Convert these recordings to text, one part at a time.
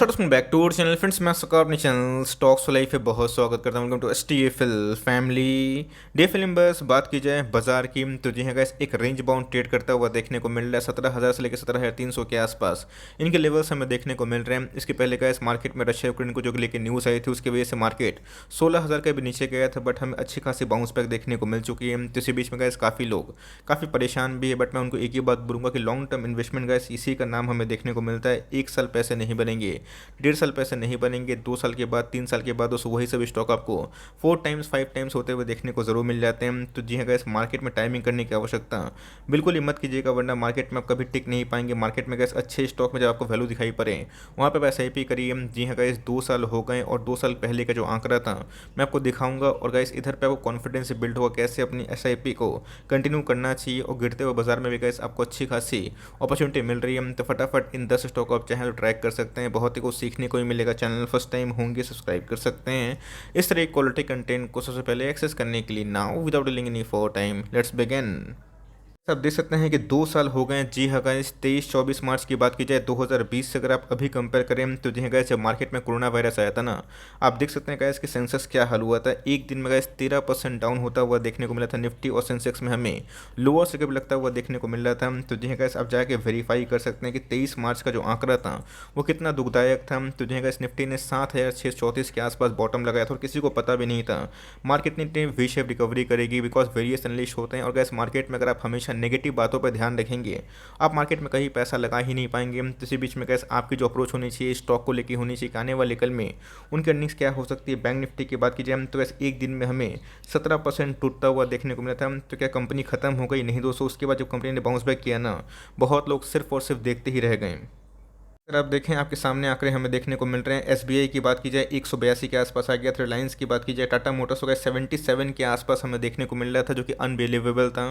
नमस्कार back to our channel friends. मैं सकार अपने चैनल स्टॉक्स फॉर लाइफ पे बहुत स्वागत करता हूँ। Welcome to STFL family day film. बस बात की जाए बाजार की तो जी हाँ गाइस, एक रेंज बाउंड ट्रेड करता हुआ देखने को मिल रहा है 17,000 से लेकर 17,300 के आसपास इनके लेवल्स हमें देखने को मिल रहे हैं। इसके पहले गाइस मार्केट में रशिया यूक्रेन को जो लेकर न्यूज़ आई थी उसकी वजह से मार्केट 16,000 के भी नीचे गया था, बट हमें अच्छी खासी बाउंस बैक देखने को मिल चुकी है। तो इसी बीच में गाइस काफ़ी लोग काफ़ी परेशान भी है, बट मैं उनको एक ही बात बोलूँगा कि लॉन्ग टर्म इन्वेस्टमेंट गाइस इसी का नाम हमें देखने को मिलता है। एक साल पैसे नहीं बनेंगे, 1.5 साल पैसे नहीं बनेंगे, 2 साल के बाद 3 साल के बाद वही सब स्टॉक आपको 4 टाइम्स 5 टाइम्स होते हुए देखने को जरूर मिल जाते हैं। तो जी हाँ गैस, मार्केट में टाइमिंग करने की आवश्यकता बिल्कुल ही मत कीजिएगा, वरना मार्केट में आप कभी टिक नहीं पाएंगे। मार्केट में गैस अच्छे स्टॉक में जब आपको वैल्यू दिखाई पड़े वहाँ पर एस आई पी करिए। जी हाँ गैस, 2 साल हो गए और 2 साल पहले का जो आंकड़ा था मैं आपको दिखाऊंगा, और गैस इधर पे आपको कॉन्फिडेंस बिल्ड होगा कैसे अपनी एस आई पी को कंटिन्यू करना चाहिए। और गिरते हुए बाजार में भी गैस आपको अच्छी खासी अपॉर्चुनिटी मिल रही है। तो फटाफट इन 10 स्टॉक आप चाहें तो ट्रैक कर सकते हैं, बहुत ही कुछ सीखने को ही मिलेगा। चैनल फर्स्ट टाइम होंगे सब्सक्राइब कर सकते हैं इस तरह क्वालिटी कंटेंट को सबसे पहले एक्सेस करने के लिए। Now without delaying any for time let's begin. आप देख सकते हैं कि 2 साल हो गए। जी हाँ गाइस, 23-24 मार्च की बात की जाए 2020 से अगर आप अभी कंपेयर करें तो जी हाँ गाइस, जब मार्केट में कोरोना वायरस आया था ना, आप देख सकते हैं गाइस कि सेंसेक्स क्या हाल हुआ था। एक दिन में गाइस 13% डाउन होता हुआ देखने को मिला था। निफ्टी और सेंसेक्स में हमें लोअर से कभी लगता हुआ देखने को मिल रहा था। तो जी हाँ गाइस, आप जाके वेरीफाई कर सकते हैं कि 23 मार्च का जो आंकड़ा था वो कितना दुखदायक था। तो जी हाँ गाइस, निफ्टी ने 7,634 के आसपास बॉटम लगाया था और किसी को पता भी नहीं था मार्केट ने वी शेप रिकवरी करेगी, बिकॉज वेरियस एनालिस्ट होते हैं। और गैस मार्केट में अगर आप हमेशा नेगेटिव बातों पर ध्यान रखेंगे आप मार्केट में कहीं पैसा लगा ही नहीं पाएंगे। तो इसी बीच में गैस आपकी जो अप्रोच होनी चाहिए स्टॉक को लेकर होनी चाहिए, आने वाले कल में उनकी अर्निंग्स क्या हो सकती है। बैंक निफ्टी की बात की जाए तो गैस एक दिन में हमें 17% टूटता हुआ देखने को मिला था। तो क्या कंपनी खत्म हो गई? नहीं दोस्तों, उसके बाद जब कंपनी ने बाउंस बैक किया ना, बहुत लोग सिर्फ और सिर्फ देखते ही रह गए। अगर आप देखें आपके सामने आंकड़े हमें देखने को मिल रहे हैं। एसबीआई की बात की जाए 182 के आसपास आ गया था। रिलायंस की बात की जाए, टाटा मोटर्स हो गया 77 के आसपास हमें देखने को मिल रहा था, जो कि अनबिलीवेबल था।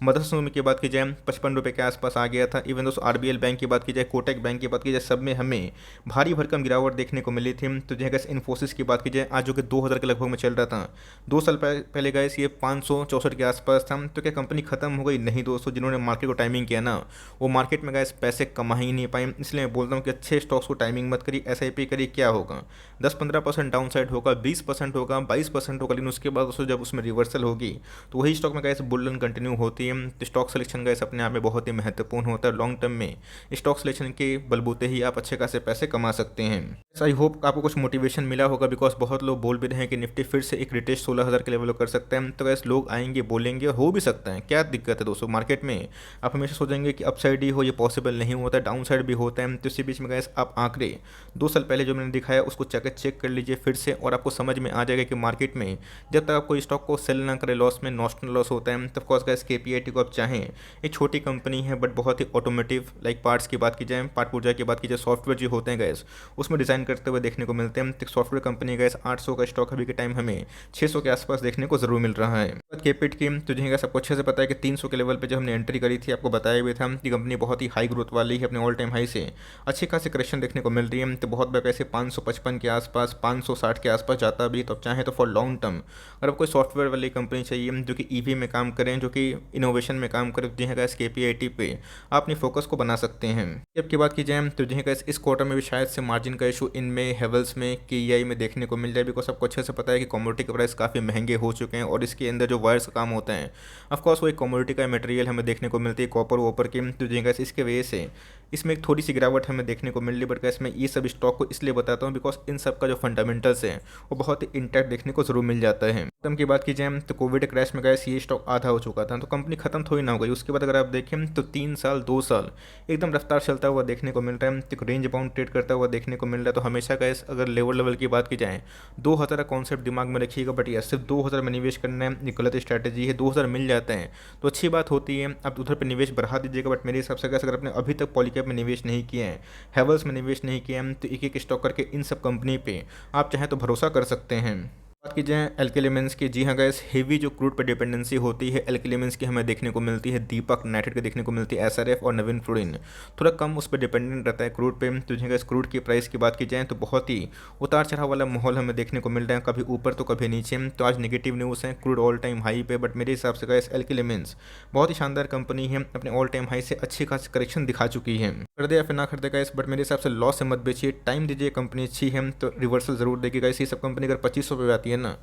मदरसों की बात की जाए 55 रुपये के आसपास आ गया था। इवन दोस्तों आरबीएल बैंक की बात की जाए, कोटक बैंक की बात की जाए, सब में हमें भारी भरकम गिरावट देखने को मिली थी। तो जहाँ गैस इन्फोसिस की बात की जाए आज जो कि 2000 के लगभग में चल रहा था, 2 साल पहले गैस ये 564 के आसपास था। तो क्या कंपनी खत्म हो गई? नहीं दोस्तों, जिन्होंने मार्केट को टाइमिंग किया ना वो मार्केट में गैस पैसे कमा ही नहीं पाए। इसलिए मैं बोलता हूँ कि अच्छे स्टॉक्स को टाइमिंग मत करिए, एसआईपी करिए। क्या होगा? 10-15% डाउन साइड होगा, 20% होगा, 22% होगा, लेकिन उसके बाद दोस्तों जब उसमें रिवर्सल होगी तो वही स्टॉक में गैस बुल रन कंटिन्यू होती है। तो स्टॉक सिलेक्शन गैस अपने आप में बहुत ही महत्वपूर्ण होता है। लॉन्ग टर्म में स्टॉक सिलेक्शन के बलबूते ही आप अच्छे खासे पैसे कमा सकते हैं। आई होप आपको कुछ मोटिवेशन मिला होगा, बिकॉज बहुत लोग बोल भी रहे हैं कि निफ्टी फिर से एक रिटेस्ट 16,000 के लेवल कर सकते हैं। तो गैस लोग आएंगे बोलेंगे, हो भी सकता है, क्या दिक्कत है दोस्तों। मार्केट में आप हमेशा सोचेंगे कि अपसाइड ही हो, ये पॉसिबल नहीं होता है, डाउन साइड भी होता है। तो इसी बीच में गैस आप आंकड़े 2 साल पहले जो मैंने दिखाया उसको चेक कर लीजिए फिर से, और आपको समझ में आ जाएगा कि मार्केट में जब तक आप कोई स्टॉक को सेल ना करें लॉस में, नॉशनल लॉस होता है। तो ऑफकोर्स गैस केपीआईटी को आप चाहें, एक छोटी कंपनी है बट बहुत ही ऑटोमेटिव, लाइक पार्ट्स की बात की जाए, पार्ट पूर्जा की बात की जाए, सॉफ्टवेयर जो होते हैं गैस उसमें डिज़ाइन करते हुए देखने को मिलते हैं। तो सॉफ्टवेयर कंपनी गैस 800 का स्टॉक अभी के टाइम हमें 600 के आसपास देखने को जरूर मिल रहा है। केपिट की तो जी गैस आपको अच्छे से पता है कि 300 के लेवल पर जब हमने एंट्री करी थी आपको बताया भी था कि कंपनी बहुत ही हाई ग्रोथ वाली है, अपने ऑल टाइम हाई से अच्छी खासी करेक्शन देखने को मिल रही है। तो बहुत बार ऐसे 555 के आसपास, 560 के आसपास जाता भी। तो आप चाहें तो फॉर लॉन्ग टर्म अगर आप कोई सॉफ्टवेयर वाली कंपनी चाहिए जो कि ईवी में काम करें, जो कि इनोवेशन में काम करें, जी हाँ गैस केपीआईटी पे आप अपनी फोकस को बना सकते हैं। जब की बात की जाए तो जी हाँ गैस इस क्वार्टर में भी शायद से मार्जिन का इशू इनमें हेवल्स में केईआई में देखने को मिल जाए, बिकॉज सबको अच्छे से पता है कि कमोडिटी के प्राइस काफ़ी महंगे हो चुके हैं और इसके अंदर जो वायर्स का काम होता है ऑफकोर्स वो एक कमोडिटी का मटेरियल हमें देखने को मिलती है, कॉपर वॉपर की। तो जी हाँ गैस इसके वजह से इसमें एक थोड़ी सी गिरावट हमें देखने को मिल रही, बट गैस मैं ये सब स्टॉक को इसलिए बताता हूँ बिकॉज इन सब का जो फंडामेंटल्स है वो बहुत ही इंटैक्ट देखने को जरूर मिल जाता है। खत्म की बात की जाए तो कोविड क्रैश में गैस ये स्टॉक आधा हो चुका था, तो कंपनी खत्म थोड़ी ना हो गई। उसके बाद अगर आप देखें तो 3 साल 2 साल एकदम रफ्तार चलता हुआ देखने को मिल रहा है, तो रेंज बाउंड ट्रेड करता हुआ देखने को मिल रहा है। तो हमेशा गैस अगर लेवल की बात की जाए 2000 का कॉन्सेप्ट दिमाग में रखिएगा, बट यस सिर्फ 2000 में निवेश करना है ये गलत स्ट्रैटेजी है। 2000 मिल जाते हैं तो अच्छी बात होती है, आप उधर पर निवेश बढ़ा दीजिएगा। बट मेरे हिसाब से गैस अगर आपने अभी तक पॉलीकैप में निवेश नहीं किया है, हैवल्स में निवेश नहीं किया है, तो एक एक स्टॉक करके इन सब कंपनी पे आप चाहें तो भरोसा कर सकते हैं। बात की जाए एल्केलिमेंट्स की, जी हाँ गैस, हेवी जो क्रूड पर डिपेंडेंसी होती है एल्केलिमेंट्स की हमें देखने को मिलती है, दीपक नाइट्रेट की देखने को मिलती है, एसआरएफ और नवीन फ्लोरिन थोड़ा कम उस पर डिपेंडेंट रहता है क्रूड पे। तो जी गैस, क्रूड की प्राइस की बात की जाए तो बहुत ही उतार चढ़ाव वाला माहौल हमें देखने को मिल रहा है, कभी ऊपर तो कभी नीचे। तो आज नेगेटिव न्यूज़ है, क्रूड ऑल टाइम हाई पे, बट मेरे हिसाब से गैस एल्केलिमेंट्स बहुत ही शानदार कंपनी है, अपने ऑल टाइम हाई से अच्छी खासी करेक्शन दिखा चुकी है। खरीदे या फिर ना खरीदे गैस, बट मेरे हिसाब से लॉस से मत बेचिए, टाइम दीजिए, कंपनी अच्छी है तो रिवर्सल जरूर देगी गैस। ये सब कंपनी अगर 2500 पे आती है ना,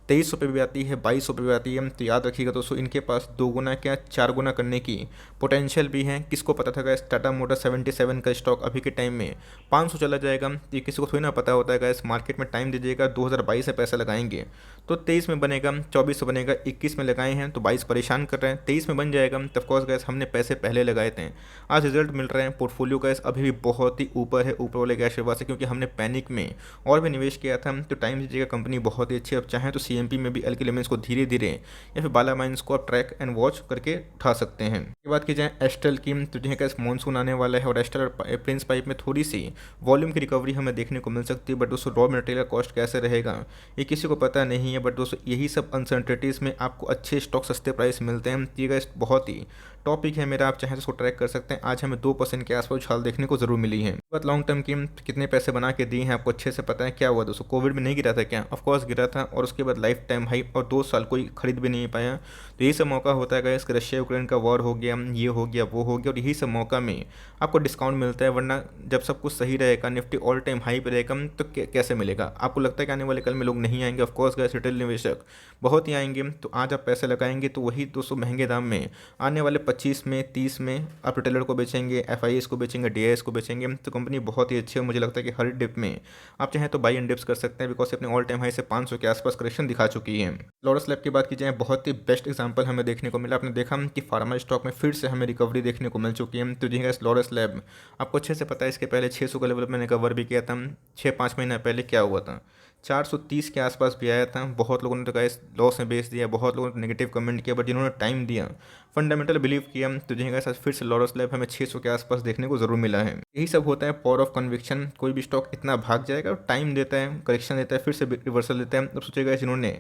2300 पे भी आती है, 2200 पे भी आती है, तो याद रखिएगा दोस्तों, इनके पास 2 गुना क्या 4 गुना करने की पोटेंशियल भी है। किसको पता था गैस टाटा मोटर 77 का स्टॉक अभी के टाइम में 500 चला जाएगा, तो ये किसी को थोड़ी ना पता होता है गैस। मार्केट में टाइम दीजिएगा, 2022 से पैसा लगाएंगे तो 23 में बनेगा, 24 में बनेगा, 21 में लगाए हैं तो 22 परेशान कर रहे हैं, 23 में बन जाएगा। तो ऑफकोर्स गैस हमने पैसे पहले लगाए थे, आज रिजल्ट मिल रहे हैं, पोर्टफोलियो गैस अभी भी बहुत ही ऊपर है, ऊपर वाले गैस आशीर्वाद से, क्योंकि हमने पैनिक में और भी निवेश किया था। तो टाइम दीजिएगा, कंपनी बहुत ही अच्छी है। अब चाहें तो सीएमपी में भी एल्केलिमेंट्स को धीरे धीरे या फिर बाला माइंस को आप ट्रैक एंड वॉच करके उठा सकते हैं। ये बात की जाए एस्टल की, तो जो है मानसून आने वाला है और एस्टल और प्रिंस पाइप में थोड़ी सी वॉल्यूम की रिकवरी हमें देखने को मिल सकती है, बट दोस्तों रॉ मटेरियल कॉस्ट कैसे रहेगा ये किसी को पता नहीं है। बट दोस्तों यही सब अनसर्टेनिटीज़ में आपको अच्छे स्टॉक सस्ते प्राइस मिलते हैं। ये गाइस बहुत ही टॉपिक है मेरा, आप चाहें तो उसको ट्रैक कर सकते हैं। आज हमें 2% के आसपास उछाल देखने को जरूर मिली है। बात लॉन्ग टर्म की, कितने पैसे बना के दिए हैं आपको अच्छे से पता है। क्या हुआ दोस्तों, कोविड में नहीं गिरा था क्या? ऑफकोर्स गिरा था, और उसके बाद लाइफ टाइम हाई, और 2 साल कोई खरीद भी नहीं पाया। तो यही सब मौका होता है गाइस, रशिया यूक्रेन का वॉर हो गया, ये हो गया, वो हो गया, और यही सब मौका में आपको डिस्काउंट मिलता है। वरना जब सब कुछ सही रहेगा, निफ्टी ऑल टाइम हाई पे रहेगा, तो कैसे मिलेगा? आपको लगता है कि आने वाले कल में लोग नहीं आएंगे? ऑफकोर्स गाइस रिटेल निवेशक बहुत ही आएंगे। तो आज आप पैसे लगाएंगे तो वही 200 महंगे दाम में आने वाले 25 में 30 में आप रिटेलर को बेचेंगे, एफआईएस को बेचेंगे, डीआईएस को बेचेंगे। तो कंपनी बहुत ही अच्छी है, मुझे लगता है कि हर डिप में आप चाहें तो बाई एंड डिप्स कर सकते हैं, बिकॉज अपने ऑल टाइम हाई से 500 के आसपास करेक्शन दिखा चुकी है। लॉरस लैब की बात की जाए, बहुत ही बेस्ट एग्जांपल हमें देखने को मिला। आपने देखा कि फार्मा स्टॉक में फिर से हमें रिकवरी देखने को मिल चुकी है। तो जी गाइस, लॉरस लैब आपको अच्छे से पता है, इसके पहले 600 का लेवल मैंने कवर भी किया था 6-5 महीना पहले। क्या हुआ था, 430 के आसपास भी आया था। बहुत लोगों ने तो गाइस लॉस में बेच दिया, बहुत लोगों ने नेगेटिव कमेंट किया, बट जिन्होंने टाइम दिया, फंडामेंटल बिलीव किया, तो जी गाइस फिर से लॉरस लैब हमें 600 के आसपास देखने को जरूर मिला है। यही सब होता है, पावर ऑफ कन्विक्शन। कोई भी स्टॉक इतना भाग जाएगा, टाइम देता है, करेक्शन देता है, फिर से रिवर्सल देता है। अब सोचेगा जिन्होंने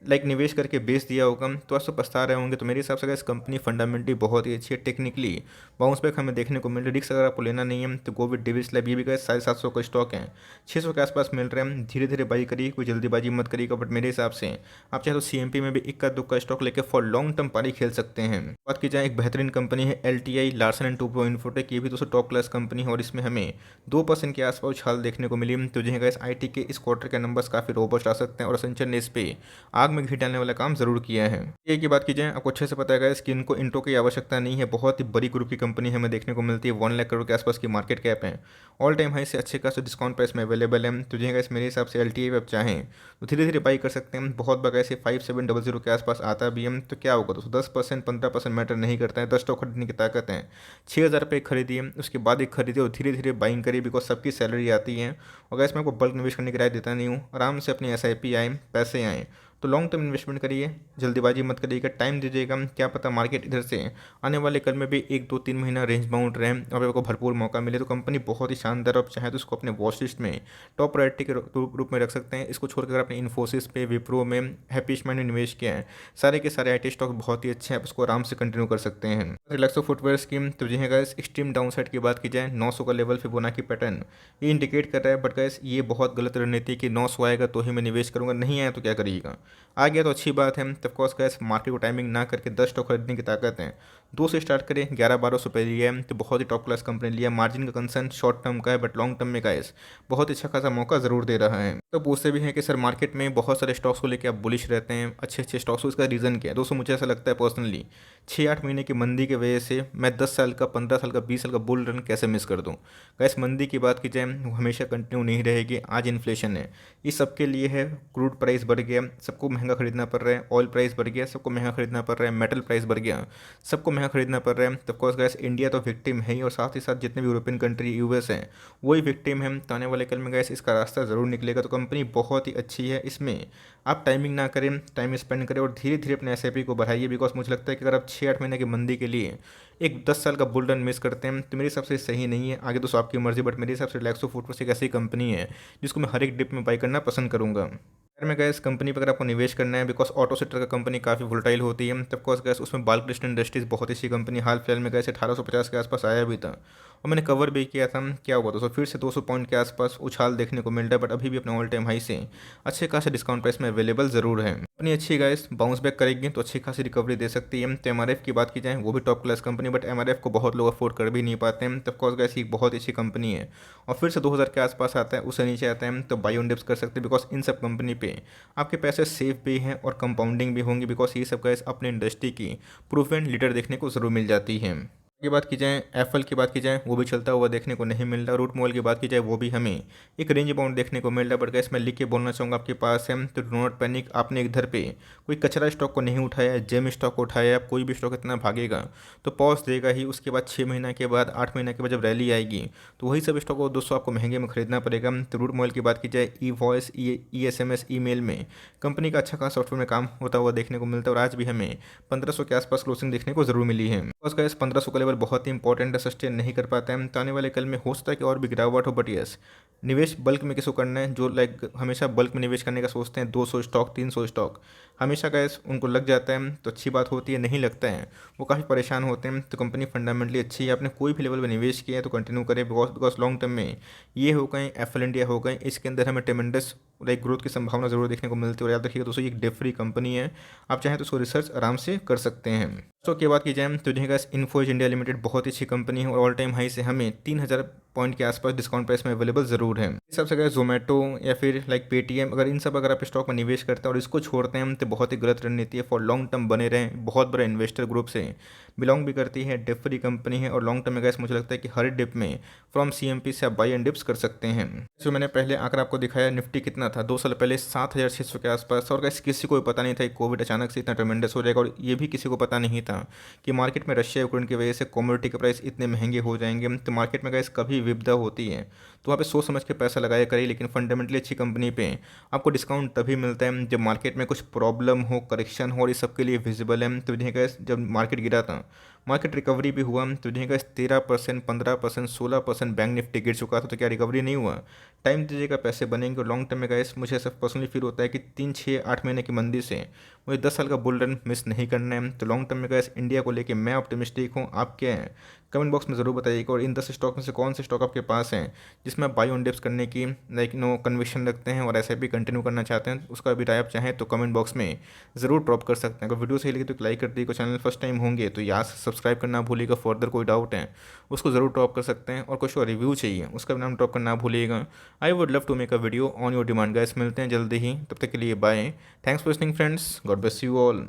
निवेश करके बेच दिया होगा तो आज तो पछता रहे होंगे। तो मेरे हिसाब से इस कंपनी फंडामेंटली बहुत ही अच्छी है, टेक्निकली बाउंस बैक हमें देखने को मिल रहा है। रिस्क अगर आपको लेना नहीं है तो गो विद डेविस लैब, ये भी गए 750 का स्टॉक है, 600 के आसपास मिल रहे हैं। धीरे धीरे बाई करिए, कोई जल्दीबाजी मत करिएगा। बट मेरे हिसाब से आप चाहे तो सीएमपी में भी इक्का दुक्का स्टॉक लेकर फॉर लॉन्ग टर्म पारी खेल सकते हैं। बात की जाए एक बेहतरीन कंपनी है LTI, Larsen and Toubro infotech, ये भी दोस्तों टॉप क्लास कंपनी है, और इसमें हमें 2% के आसपास उछाल देखने को मिली। तो जो है इस आईटी के इस क्वार्टर के नंबर्स काफी रोबस्ट आ सकते हैं, और असेंचर ने इस पे आग में घी डालने वाला काम जरूर किया है। ये की बात की जाए, आपको अच्छे से पता है कि इनको इंट्रो की आवश्यकता नहीं है, बहुत ही बड़ी ग्रुप की कंपनी हमें देखने को मिलती है, 1 लाख करोड़ के आसपास की मार्केट कैप है, ऑल टाइम हाई से अच्छे खासे डिस्काउंट प्राइस में अवेलेबल है। तो जो मेरे हिसाब से एलटीआई आप चाहें तो धीरे धीरे बाई कर सकते हैं। बहुत बार ऐसे 5700 के आसपास आता भी है, तो क्या होगा दोस्तों, 10% 15% मैटर नहीं करता है, 10 स्टॉक खरीदने की ताकत है। 6000 रुपये खरीदिए, उसके बाद एक खरीदिए और धीरे धीरे बाइंग करिए, बिकॉज सबकी सैलरी आती है। और गैस मैं आपको बल्क निवेश करने की राय देता नहीं हूँ, आराम से अपनी एसआईपी आए, पैसे आएँ तो लॉन्ग टर्म इन्वेस्टमेंट करिए, जल्दीबाजी मत करिएगा, टाइम दीजिएगा। क्या पता मार्केट इधर से आने वाले कल में भी 1-2-3 महीना रेंज बाउंड रहे और आपको भरपूर मौका मिले। तो कंपनी बहुत ही शानदार, आप चाहे तो इसको अपने वॉच लिस्ट में टॉप प्रायोरिटी के रूप में रख सकते हैं। इसको छोड़कर अगर आपने इन्फोसिस पे, विप्रो में, हैप्पीस्ट में निवेश किया है, सारे के सारे आईटी स्टॉक बहुत ही अच्छे हैं, आप उसको आराम से कंटिन्यू कर सकते हैं। रिलैक्सो फुटवेयर स्कीम, तो जी गाइस एक्सट्रीम डाउन साइड की बात की जाए, 900 का लेवल फिबोनाची पैटर्न ये इंडिकेट कर रहा है, बट गाइस ये बहुत गलत रणनीति कि 900 आएगा तो ही मैं निवेश करूंगा, नहीं आया तो क्या करिएगा। आ गया तो अच्छी बात है, तब कोर्स गैस मार्केट को टाइमिंग ना करके 10 स्टॉक खरीदने की ताकत है, 2 से स्टार्ट करें, 11-1200 पे लिया है तो बहुत ही टॉप क्लास कंपनी लिया। मार्जिन का कंसर्न शॉर्ट टर्म का है, बट लॉन्ग टर्म में गैस बहुत अच्छा खासा मौका जरूर दे रहा है। तो पूछते भी हैं कि सर मार्केट में बहुत सारे स्टॉक्स को लेकर आप बुलिश रहते हैं, अच्छे अच्छे स्टॉक्स को, इसका रीज़न क्या है? दोस्तों मुझे ऐसा लगता है पर्सनली, 6-8 महीने की मंदी की वजह से मैं 10 साल का, 15 साल का, 20 साल का बुल रन कैसे मिस कर दूँ। गैस मंदी की बात की जाए वो हमेशा कंटिन्यू नहीं रहेगी, आज इन्फ्लेशन है, ये सबके लिए है, क्रूड प्राइस बढ़ गया, सबको महंगा खरीदना पड़ रहा है, ऑयल प्राइस बढ़ गया, सबको महंगा खरीदना पड़ रहा है, मेटल प्राइस बढ़ गया, सबको महंगा खरीदना पड़ रहा है। तो ऑफकोर्स गैस इंडिया तो विक्टिम है ही, और साथ ही साथ जितने भी यूरोपियन कंट्री, यूएस हैं, वही विक्टिम है। तो आने वाले कल में गैस इसका रास्ता ज़रूर निकलेगा। तो कंपनी बहुत ही अच्छी है, इसमें आप टाइमिंग ना करें, टाइम स्पेंड करें और धीरे धीरे अपने एसआईपी को बढ़ाइए, बिकॉज मुझे लगता है कि अगर आप 6-8 महीने की मंदी के लिए एक 10 साल का बुल रन मिस करते हैं तो मेरे हिसाब से सही नहीं है। आगे तो आपकी मर्जी, बट मेरे हिसाब से रिलैक्सो फुटवेयर एक ऐसी कंपनी है जिसको मैं हर एक डिप में बाई करना पसंद करूँगा। अगर मैं गैस कंपनी पर अगर आपको निवेश करना है, बिकॉज ऑटो सेक्टर का कंपनी काफ़ी वोलेटाइल होती है, तब कोर्स गैस उसमें बालकृष्ण इंडस्ट्रीज बहुत अच्छी कंपनी हाल फिलहाल में गैस 1850 के आसपास आया भी था और मैंने कवर भी किया था। क्या हुआ था, फिर से 200 पॉइंट के आसपास उछाल देखने को मिल रहा है, बट अभी भी अपने ऑल टाइम हाई से अच्छे खासे डिस्काउंट प्राइस में अवेलेबल जरूर है। अपनी अच्छी गैस बाउंस बैक करेगी तो अच्छी खासी रिकवरी दे सकती है। तो एमआरएफ की बात की जाए, वो भी top class company, but MRF को बहुत लोग अफोर्ड कर भी नहीं पाते हैं। तब कोर्स गैस एक बहुत अच्छी कंपनी है और फिर से 2000 के आसपास आता है, उससे नीचे आता है तो बाई ऑन डिप्स कर सकते हैं, बिकॉज इन सब कंपनी पे आपके पैसे सेफ भी हैं और कंपाउंडिंग भी होंगी, बिकॉज ये सब गैस अपने इंडस्ट्री की प्रूवन लीडर देखने को ज़रूर मिल जाती है। की बात की जाए, एप्पल की बात की जाए, वो भी चलता हुआ देखने को नहीं मिल रहा। रूट मोबाइल की बात की जाए, वो भी हमें एक रेंज बाउंड देखने को मिल रहा है, बट गैस मैं लिख के बोलना चाहूँगा आपके पास है तो डो नॉट पैनिक। आपने इधर पे कोई कचरा स्टॉक को नहीं उठाया, जेम स्टॉक को उठाया, आप कोई भी स्टॉक इतना भागेगा तो पॉज देगा ही। उसके बाद 6 महीना के बाद 8 महीना के बाद जब रैली आएगी तो वही सब स्टॉक को दोस्तों आपको महंगे में खरीदना पड़ेगा। तो रूट मोबाइल की बात की जाए, e voice, e S M S, email में कंपनी का अच्छा खासा सॉफ्टवेयर में काम होता हुआ देखने को मिलता है और आज भी हमें 1500 के आसपास क्लोजिंग देखने को जरूर मिली है। उसका इस 1500 का लेवल बहुत ही इंपॉर्टेंट है, सस्टेन नहीं कर पाता है तो आने वाले कल में हो सकता है कि और भी गिरावट हो। बट यस, निवेश बल्क में किसको करना है, जो लाइक हमेशा बल्क में निवेश करने का सोचते हैं, 200 स्टॉक 300 स्टॉक हमेशा का उनको लग जाता है तो अच्छी बात होती है, नहीं लगता है वो काफ़ी परेशान होते हैं। तो कंपनी फंडामेंटली अच्छी है, आपने कोई भी लेवल में निवेश किया है तो कंटिन्यू करें, बिकॉज लॉन्ग टर्म में ये हो गए एफएल इंडिया हो गए, इसके अंदर हमें ट्रेमेंडस लाइक ग्रोथ की संभावना जरूर देखने को मिलती है। और याद रखिएगा दोस्तों, ये एक डेट फ्री कंपनी है, आप चाहें तो उसको रिसर्च आराम से कर सकते हैं। दोस्तों की बात की जाए तो देखिएगा इन्फोज इंडिया लिमिटेड बहुत ही अच्छी कंपनी है और ऑल टाइम हाई से हमें 3000 पॉइंट के आसपास डिस्काउंट प्राइस में अवेलेबल जरूर है। इस सबसे अगर जोमेटो या फिर लाइक पेटीएम, अगर इन सब अगर आप स्टॉक में निवेश करते हैं और इसको छोड़ते हैं तो बहुत ही गलत रणनीति है। फॉर लॉन्ग टर्म बने रहें, बहुत बड़ा इन्वेस्टर ग्रुप से बिलोंग भी करती है, डिप फ्री कंपनी है और लॉन्ग टर्म में गैस मुझे लगता है कि हर डिप में फ्रॉम सीएमपी से आप बाई एंड डिप्स कर सकते हैं। जो मैंने पहले आकर आपको दिखाया, निफ्टी कितना था 2 साल पहले 7600 के आसपास, और गैस किसी को पता नहीं था कोविड अचानक से इतना ट्रेमेंडस हो जाएगा और ये भी किसी को पता नहीं था कि मार्केट में रशिया यूक्रेन की वजह से कमोडिटी के प्राइस इतने महंगे हो जाएंगे। तो मार्केट में गैस कभी विपदा होती है तो वहाँ पे सोच समझ के पैसा लगाया करिए, लेकिन फंडामेंटली अच्छी कंपनी पे आपको डिस्काउंट तभी मिलता है जब मार्केट में कुछ प्रॉब्लम हो, करेक्शन हो और इस सब के लिए विजिबल है। तो देखिए गैस जब मार्केट गिरा था, मार्केट रिकवरी भी हुआ तो देखिएगा 13%, 15%, 16% बैंक निफ्टी गिर चुका था, तो क्या रिकवरी नहीं हुआ? टाइम दीजिएगा, पैसे बनेंगे। और लॉन्ग टर्म में गैस मुझे ऐसा पर्सनली फील होता है कि 3, 6, 8 महीने की मंदी से मुझे 10 साल का बुल रन मिस नहीं करना है। तो लॉन्ग टर्म में गैस इंडिया को लेके मैं ऑप्टिमिस्टिक हूँ। आप क्या हैं कमेंट बॉक्स में ज़रूर बताइएगा। और इन 10 स्टॉक में से कौन से स्टॉक आपके पास हैं जिसमें आप बाई ऑन डिप्स करने की लाइक कन्विक्शन रखते हैं और एसआईपी कंटिन्यू करना चाहते हैं, उसका भी राय आप चाहें तो कमेंट बॉक्स में ज़रूर ड्रॉप कर सकते हैं। अगर वीडियो सही लगी तो लाइक कर दीजिएगा, चैनल फर्स्ट टाइम होंगे तो यहाँ से सब्सक्राइब करना भूलिएगा। फर्दर कोई डाउट है उसको ज़रूर ड्रॉप कर सकते हैं और कुछ और रिव्यू चाहिए उसका भी नाम ड्रॉप करना भूलिएगा। I would love to make a video on your demand. Guys मिलते हैं जल्दी ही, तब तक के लिए bye. Thanks for listening friends, God bless you all.